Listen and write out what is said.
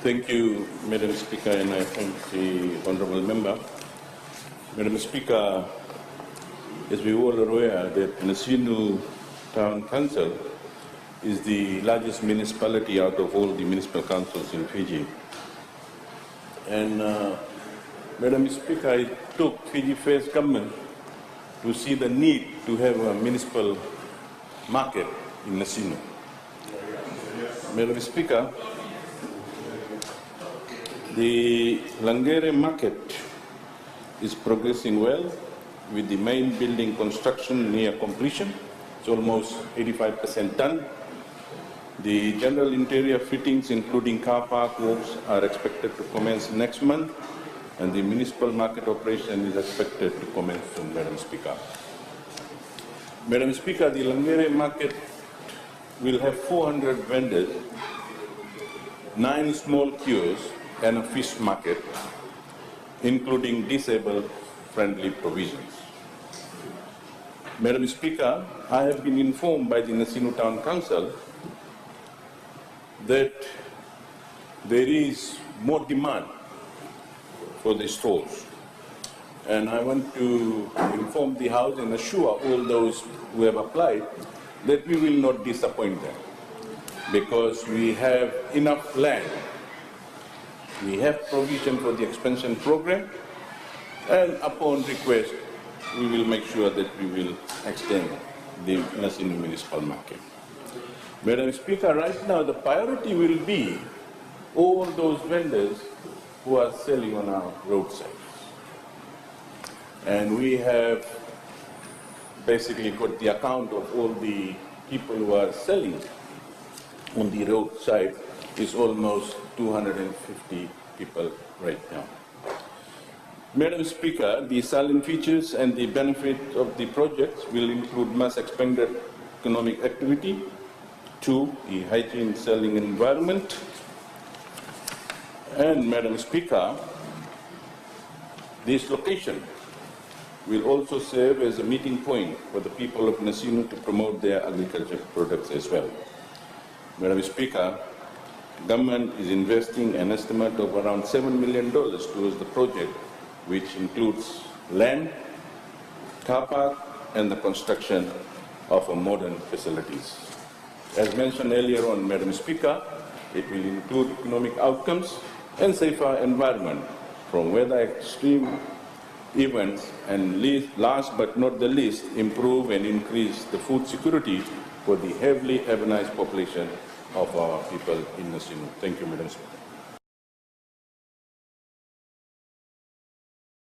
Thank you, Madam Speaker, and I thank the Honourable Member. Madam Speaker, as we all are aware that Nasinu Town Council is the largest municipality out of all the municipal councils in Fiji. And Madam Speaker, it took Fiji First Government to see the need to have a municipal market in Nasinu. Madam Speaker, the Laqere Market is progressing well with the main building construction near completion. It's almost 85% done. The general interior fittings, including car park walks, are expected to commence next month, and the municipal market operation is expected to commence soon, Madam Speaker. Madam Speaker, the Laqere Market will have 400 vendors, 9 small kiosks, and a fish market, including disabled-friendly provisions. Madam Speaker, I have been informed by the Nasinu Town Council that there is more demand for the stores. And I want to inform the House and assure all those who have applied that we will not disappoint them, because we have enough land. We have provision for the expansion program, and upon request, we will make sure that we will extend the Nasinu municipal market. Madam Speaker, right now the priority will be all those vendors who are selling on our roadsides. And we have basically got the account of all the people who are selling on the roadside. Is almost 250 people right now. Madam Speaker, the salient features and the benefit of the projects will include mass expanded economic activity, 2, the hygiene selling environment, and Madam Speaker, this location will also serve as a meeting point for the people of Nasinu to promote their agricultural products as well. Madam Speaker, Government is investing an estimate of around $7 million towards the project, which includes land, car park, and the construction of modern facilities. As mentioned earlier on, Madam Speaker, it will include economic outcomes and safer environment from weather extreme events, and last but not the least, improve and increase the food security for the heavily urbanized population of our people in Nasinu. Thank you, Madam Speaker.